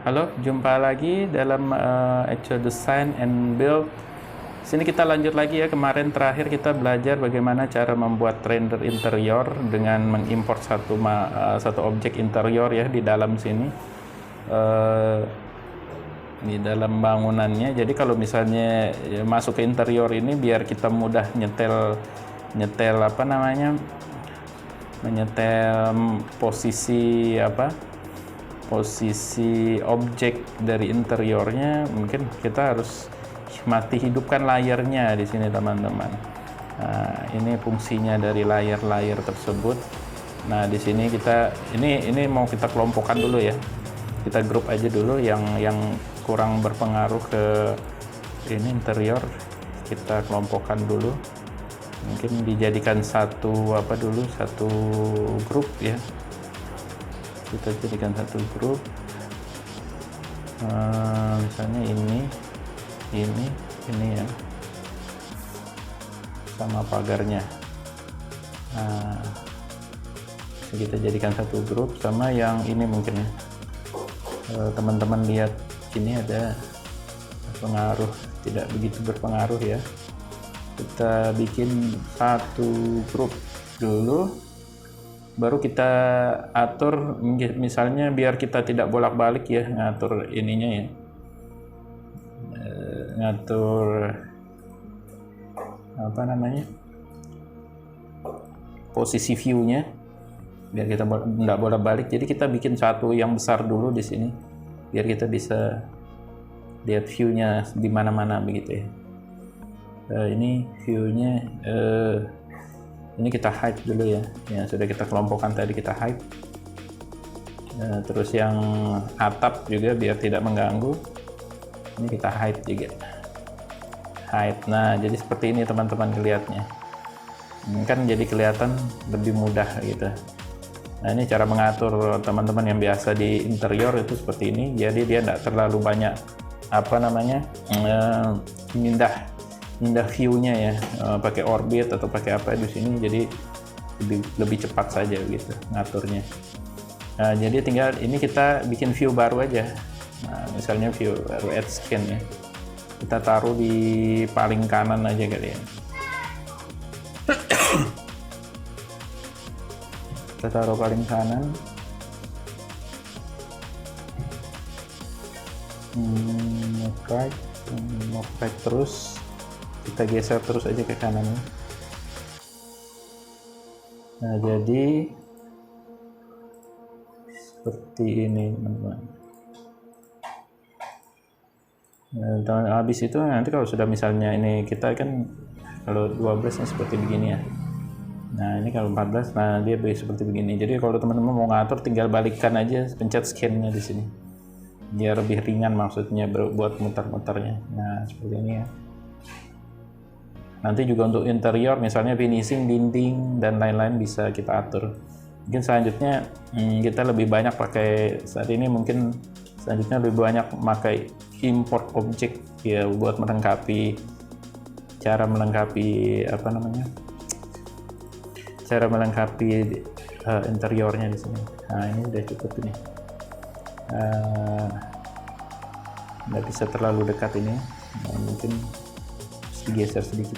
Halo, jumpa lagi dalam Actual Design and Build. Sini kita lanjut lagi ya. Kemarin terakhir kita belajar bagaimana cara membuat render interior dengan mengimport satu objek interior ya di dalam sini. Eh, di dalam bangunannya. Jadi kalau misalnya masuk ke interior ini biar kita mudah nyetel apa namanya? Menyetel posisi objek dari interiornya. Mungkin kita harus mati hidupkan layarnya di sini teman-teman. Nah, ini fungsinya dari layar tersebut. Nah, di sini ini mau kita kelompokkan dulu ya. Kita grup aja dulu yang kurang berpengaruh ke ini interior. Kita kelompokkan dulu. Mungkin dijadikan satu grup ya. Kita jadikan satu grup, misalnya ini ya, sama pagarnya. Nah, kita jadikan satu grup sama yang ini mungkin ya. Teman-teman lihat ini ada pengaruh, tidak begitu berpengaruh ya. Kita bikin satu grup dulu, baru kita atur misalnya biar kita tidak bolak-balik ya ngatur ininya ya, ngatur apa namanya, posisi view-nya biar kita tidak bolak-balik. Jadi kita bikin satu yang besar dulu di sini biar kita bisa lihat view-nya di mana-mana begitu ya. Ini view-nya ini kita hide dulu ya, yang sudah kita kelompokkan tadi kita hide. Terus yang atap juga biar tidak mengganggu, ini kita hide juga, hide. Nah, jadi seperti ini teman-teman kelihatannya, ini kan jadi kelihatan lebih mudah gitu. Nah, ini cara mengatur teman-teman yang biasa di interior itu seperti ini. Jadi dia tidak terlalu banyak mindah view-nya ya, pakai orbit atau pakai apa di sini, jadi lebih cepat saja gitu ngaturnya. Nah, jadi tinggal ini kita bikin view baru aja. Nah, misalnya view baru add scan ya, kita taruh di paling kanan aja kali ya. Kita taruh paling kanan. Move right terus. Kita geser terus aja ke kanan. Nah, jadi seperti ini teman-teman. Nah, habis itu nanti kalau sudah misalnya ini kita kan kalau 12 nya seperti begini ya. Nah, ini kalau 14, nah dia seperti begini. Jadi kalau teman-teman mau ngatur tinggal balikkan aja, pencet scan-nya di sini. Dia lebih ringan maksudnya buat muter-muternya. Nah, seperti ini ya. Nanti juga untuk interior misalnya finishing dinding dan lain-lain bisa kita atur. Mungkin selanjutnya kita lebih banyak pakai saat ini, mungkin selanjutnya lebih banyak pakai import objek ya buat melengkapi interiornya di sini. Nah, ini udah cukup ini. Nggak bisa terlalu dekat ini. Nah, mungkin digeser sedikit.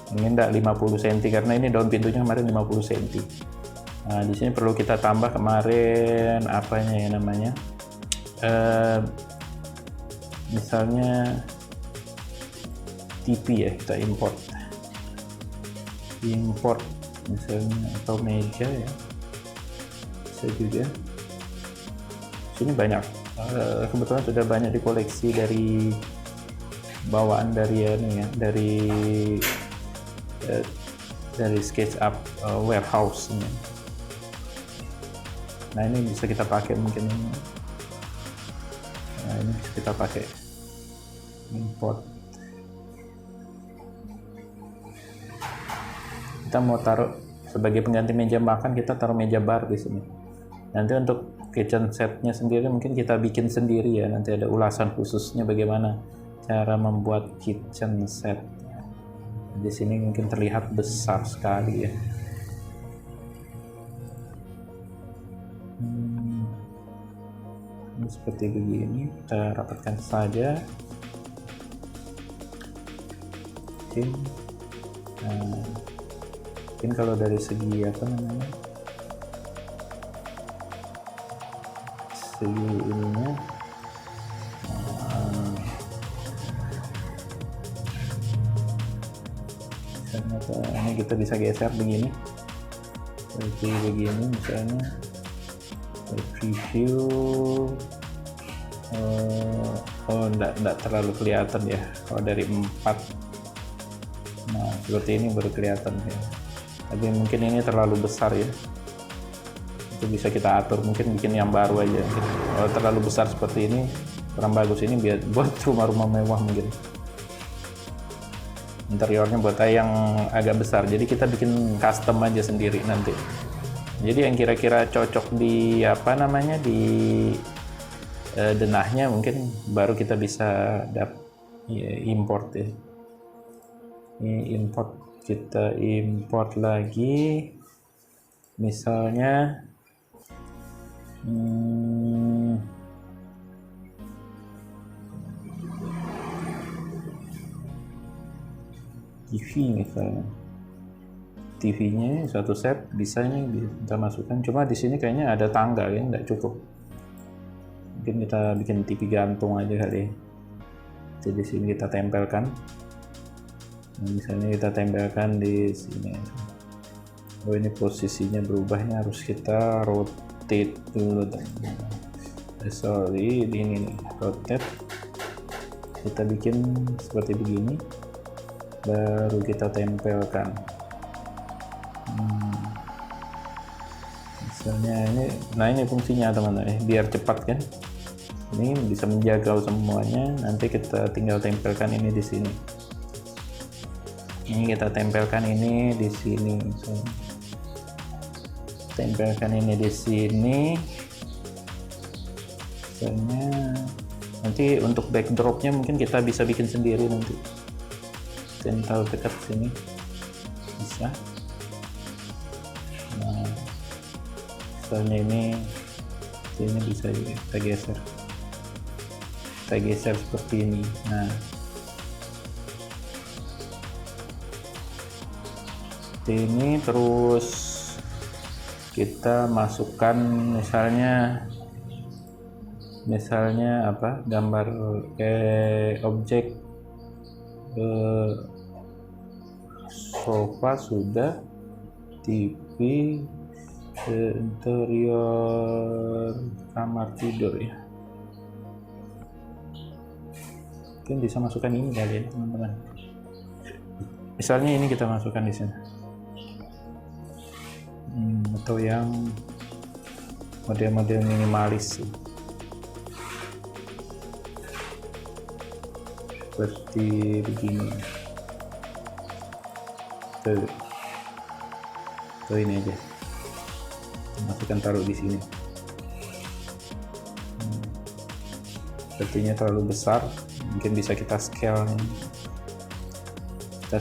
Ini enggak 50 cm karena ini daun pintunya kemarin 50 cm. Nah, di sini perlu kita tambah kemarin apanya ya namanya. Misalnya TV ya, kita import misalnya, atau meja ya. Bisa juga. Sini banyak. Kebetulan sudah banyak di koleksi dari bawaan dari SketchUp warehouse ini. Nah, ini bisa kita pakai mungkin ini. Nah, ini bisa kita pakai import. Kita mau taruh sebagai pengganti meja makan, kita taruh meja bar di sini. Nanti untuk kitchen setnya sendiri mungkin kita bikin sendiri ya. Nanti ada ulasan khususnya bagaimana cara membuat kitchen set. Di sini mungkin terlihat besar sekali ya. seperti begini, kita rapatkan saja. Oke. Nah, mungkin kalau dari segi apa namanya, segi ininya, ini kita bisa geser begini, seperti begini misalnya. Preview, enggak terlalu kelihatan ya kalau dari 4. Nah seperti ini baru kelihatan ya, tapi mungkin ini terlalu besar ya, itu bisa kita atur, mungkin bikin yang baru aja. Kalau terlalu besar seperti ini kurang bagus, ini buat rumah-rumah mewah, mungkin interiornya buat yang agak besar, jadi kita bikin custom aja sendiri nanti. Jadi yang kira-kira cocok di apa namanya, di denahnya mungkin baru kita bisa import ya. Ini import, kita import lagi misalnya TV misalnya. TV-nya satu set bisa ini kita masukkan, cuma di sini kayaknya ada tangga ya, nggak cukup. Mungkin kita bikin TV gantung aja kali. Jadi di sini kita tempelkan. Nah, misalnya kita tempelkan di sini. Oh ini posisinya berubahnya harus kita rotate dulu. Sorry, ini nih, rotate. Kita bikin seperti begini, baru kita tempelkan. Misalnya ini, nah ini fungsinya teman-teman, biar cepat kan, ini bisa menjaga semuanya. Nanti kita tinggal tempelkan ini di sini, ini kita tempelkan ini di sini, misalnya. Tempelkan ini di sini misalnya. Nanti untuk backdropnya mungkin kita bisa bikin sendiri nanti, taruh dekat sini bisa. Nah misalnya ini bisa kita geser seperti ini. Nah ini terus kita masukkan misalnya apa, gambar objek sofa sudah, TV, interior kamar tidur ya, mungkin bisa masukkan ini kali ya teman-teman. Misalnya ini kita masukkan di sini, atau yang model-model minimalis seperti begini. Tuh ini aja, masukkan, taruh di sini. Sepertinya terlalu besar, mungkin bisa kita scale nih. Kita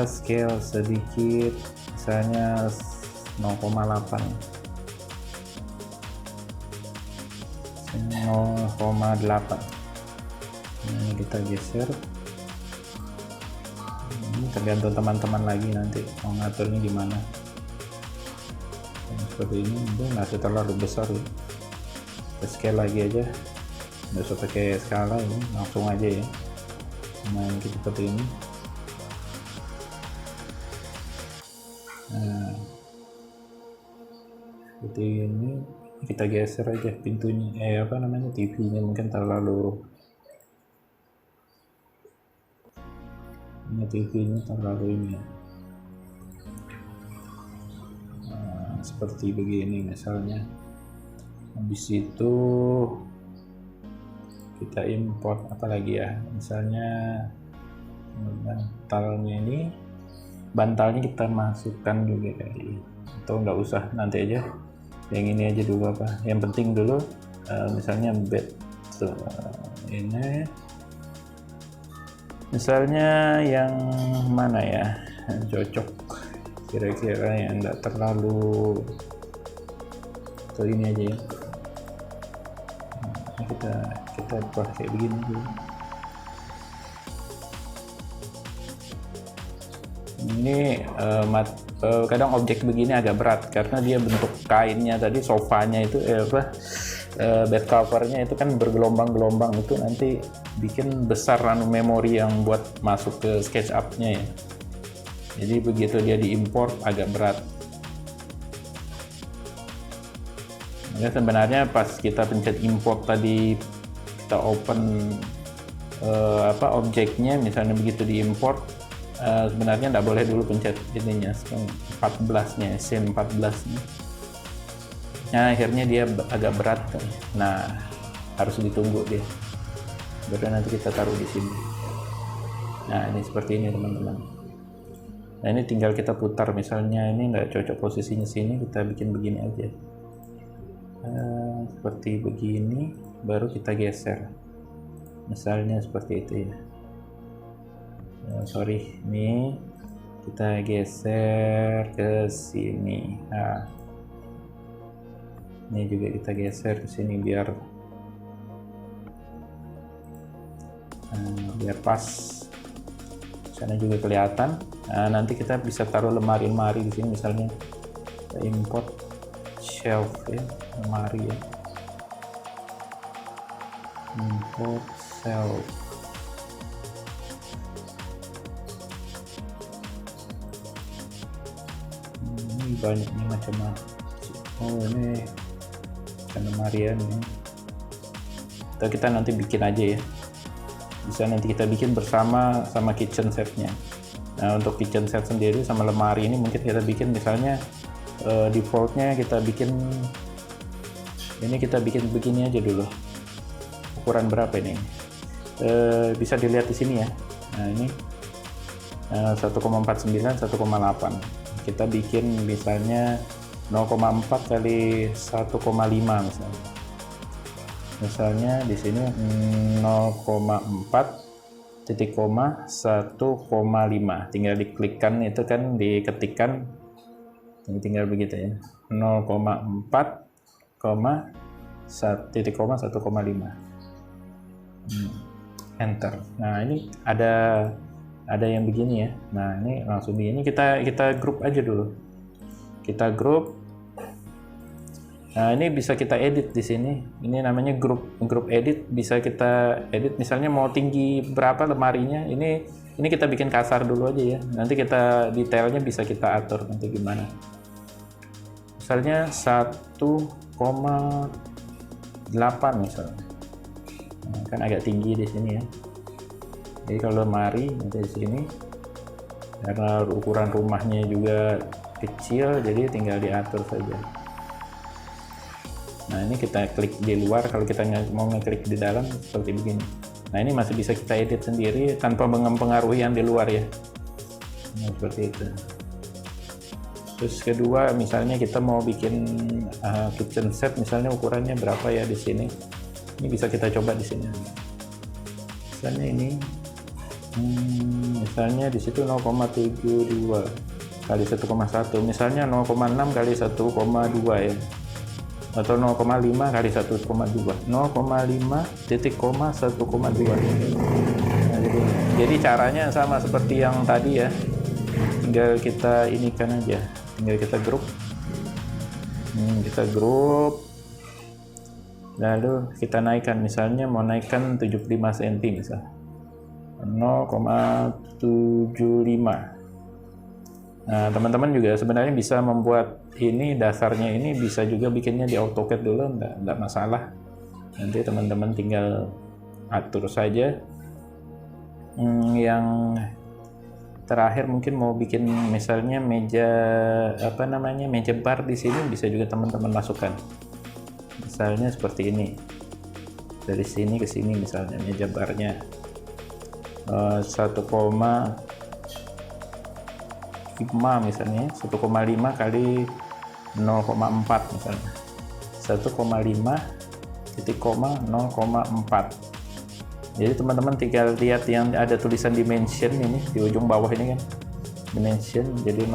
scale sedikit, misalnya 0,8, 0,8. Ini kita geser. Ini tergantung teman-teman lagi nanti mau ngaturnya gimana. Seperti ini, nggak terlalu besar ya. Kita scale lagi aja, nggak usah pakai skala ini, langsung aja ya. Main gitu seperti ini. Nah seperti ini, kita geser aja pintunya, apa namanya, TV-nya mungkin terlalu, ini TV-nya terlalu ini ya. Nah, seperti begini misalnya. Habis itu kita import apa lagi ya, misalnya bantalnya kita masukkan juga kali, atau nggak usah, nanti aja yang ini aja dulu, apa yang penting dulu. Misalnya bed ini, misalnya yang mana ya yang cocok kira-kira, yang enggak terlalu, atau ini aja ya, kita buat kayak begini dulu. Ini kadang objek begini agak berat karena dia bentuk kainnya tadi, sofanya itu bed covernya itu kan bergelombang-gelombang, itu nanti bikin besar memori yang buat masuk ke SketchUp-nya ya. Jadi begitu dia diimport agak berat. Ya, sebenarnya pas kita pencet import tadi, kita open objeknya, misalnya begitu diimport, sebenarnya nggak boleh dulu pencet ininya 14-nya, scene 14-nya. Nah, akhirnya dia agak berat. Nah, harus ditunggu dia. Baru nanti kita taruh di sini. Nah, ini seperti ini teman-teman. Nah, ini tinggal kita putar, misalnya ini nggak cocok posisinya sini, kita bikin begini aja. Seperti begini, baru kita geser. Misalnya seperti itu ya. Sorry, ini kita geser ke sini. Nah, ini juga kita geser ke sini biar pas. Sana juga kelihatan. Nah, nanti kita bisa taruh lemari-lemari di sini, misalnya kita import shelf ya, lemari ya. Import shelf. Ini banyaknya macam-macam. Oh, ini lemarian ini. Kita nanti bikin aja ya. Bisa nanti kita bikin bersama sama kitchen setnya. Nah, untuk kitchen set sendiri sama lemari ini mungkin kita bikin misalnya defaultnya kita bikin begini aja dulu. Ukuran berapa ini? Bisa dilihat di sini ya. Nah, ini 1,49 1,8. Kita bikin misalnya 0,4 kali 1,5 misalnya. Misalnya di sini 0,4 titik koma 1,5. Tinggal diklikkan itu kan, diketikkan, tinggal begitu ya. 0,4 titik koma 1,5. Enter. Nah, ini ada yang begini ya. Nah, ini langsung begini, kita grup aja dulu. Kita grup. Nah, ini bisa kita edit di sini. Ini namanya grup edit. Bisa kita edit misalnya mau tinggi berapa lemarinya. Ini kita bikin kasar dulu aja ya. Nanti kita detailnya bisa kita atur nanti gimana. Misalnya 1,8 misalnya. Nah, kan agak tinggi di sini ya. Jadi kalau lemari dari sini, karena ukuran rumahnya juga kecil, jadi tinggal diatur saja. Nah, ini kita klik di luar. Kalau kita mau ngeklik di dalam seperti begini. Nah, ini masih bisa kita edit sendiri tanpa mempengaruhi yang di luar ya. Nah, seperti itu. Terus kedua, misalnya kita mau bikin kitchen set, misalnya ukurannya berapa ya di sini. Ini bisa kita coba di sini. Misalnya ini, misalnya di situ 0,72 kali 1,1. Misalnya 0,6 kali 1,2 ya. Atau 0,5 kali 1,2. 0,5 titik koma 1,2. Nah, jadi caranya sama seperti yang tadi ya. Tinggal kita inikan aja. Tinggal kita grup. Kita grup. Lalu kita naikkan, misalnya mau naikkan 75 cm misal. 0,75. Nah, teman-teman juga sebenarnya bisa membuat ini, dasarnya ini bisa juga bikinnya di AutoCAD dulu, enggak masalah. Nanti teman-teman tinggal atur saja. Yang terakhir mungkin mau bikin misalnya meja meja bar di sini, bisa juga teman-teman masukkan. Misalnya seperti ini. Dari sini ke sini misalnya meja barnya 1,5 misalnya, 1,5 kali 0,4 misalnya, 1,5 titik koma 0,4. Jadi teman-teman tinggal lihat yang ada tulisan dimension ini di ujung bawah ini kan, dimension, jadi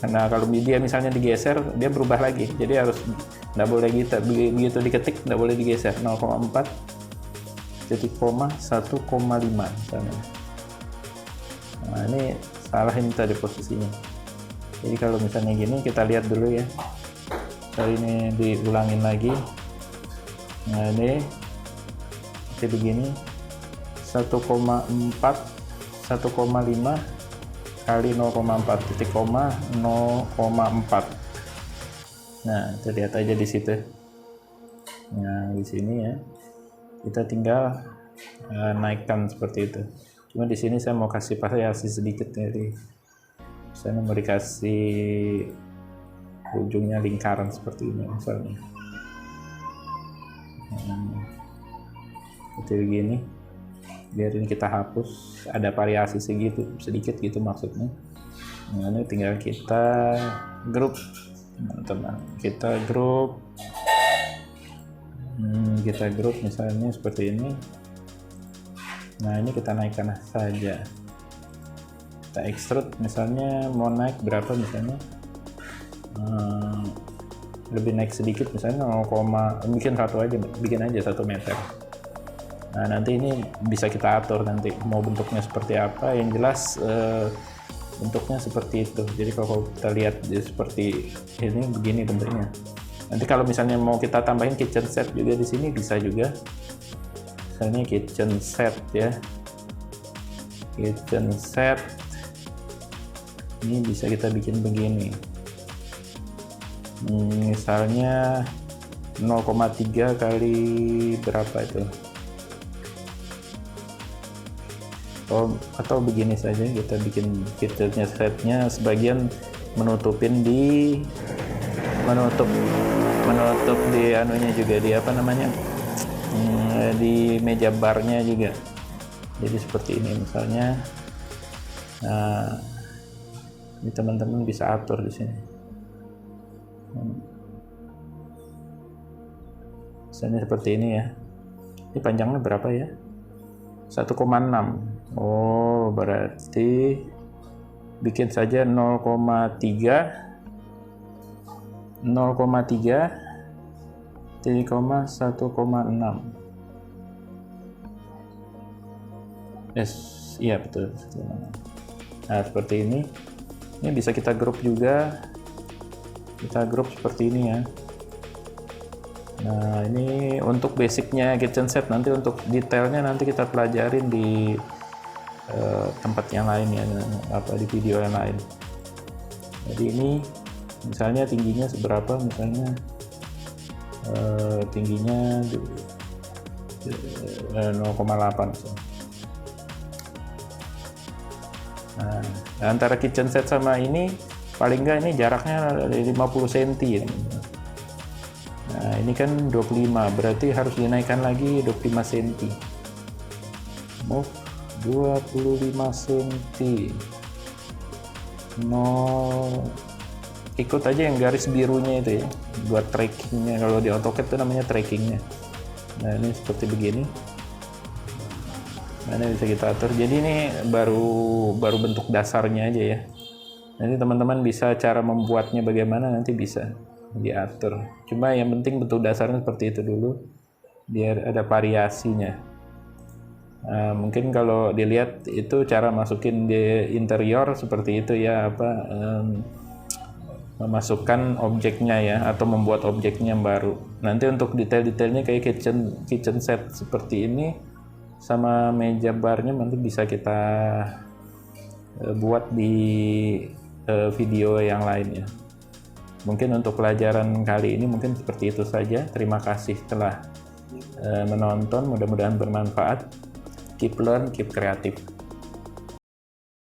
karena kalau dia misalnya digeser dia berubah lagi, jadi harus nggak boleh gitu, begitu diketik nggak boleh digeser. 0,4 titik koma 1,5 misalnya. Nah ini salah ini tadi posisinya, jadi kalau misalnya gini kita lihat dulu ya, kali ini diulangin lagi. Nah ini seperti begini, 1,4 1,5 kali 0,4 titik koma 0,4. Nah itu lihat aja di situ. Nah di sini ya kita tinggal naikkan seperti itu. Cuma di sini saya mau kasih variasi sedikit, jadi saya mau dikasih ujungnya lingkaran seperti ini misalnya. Seperti begini, biarin kita hapus, ada variasi segitu sedikit gitu maksudnya. Nah ini tinggal kita grup teman-teman, kita grup misalnya seperti ini. Nah ini kita naikkan saja, kita extrude misalnya mau naik berapa misalnya, lebih naik sedikit misalnya 0, bikin aja 1 meter. Nah nanti ini bisa kita atur nanti mau bentuknya seperti apa, yang jelas bentuknya seperti itu. Jadi kalau kita lihat seperti ini begini bentuknya. Nanti kalau misalnya mau kita tambahin kitchen set juga di sini bisa juga. Misalnya kitchen set ya, kitchen set ini bisa kita bikin begini. Misalnya 0,3 kali berapa itu, atau begini saja, kita bikin kitchen setnya sebagian menutup di anunya juga, di apa namanya, di meja barnya juga. Jadi seperti ini misalnya. Nah ini teman-teman bisa atur di sini. Misalnya seperti ini ya, ini panjangnya berapa ya, 1,6. Oh berarti bikin saja 0,3 titik koma 1,6. Iya betul. Nah seperti ini bisa kita grup juga, kita grup seperti ini ya. Nah ini untuk basicnya kitchen set, nanti untuk detailnya nanti kita pelajarin di tempat yang lain ya, di video yang lain. Jadi ini misalnya tingginya seberapa, misalnya tingginya 0,8 misalnya. Nah antara kitchen set sama ini paling enggak ini jaraknya 50 cm ya. Nah ini kan 25, berarti harus dinaikkan lagi 25 cm. Move 25 cm. Ikut aja yang garis birunya itu ya, buat trackingnya. Kalau di AutoCAD itu namanya trackingnya. Nah ini seperti begini. Nah ini bisa kita atur. Jadi ini baru bentuk dasarnya aja ya. Nanti teman-teman bisa cara membuatnya bagaimana nanti bisa diatur. Cuma yang penting bentuk dasarnya seperti itu dulu, biar ada variasinya. Mungkin kalau dilihat itu cara masukin di interior seperti itu ya, memasukkan objeknya ya, atau membuat objeknya yang baru. Nanti untuk detail-detailnya kayak kitchen set seperti ini sama meja barnya nanti bisa kita buat di video yang lainnya. Mungkin untuk pelajaran kali ini mungkin seperti itu saja. Terima kasih telah menonton, mudah-mudahan bermanfaat. Keep learn, keep kreatif.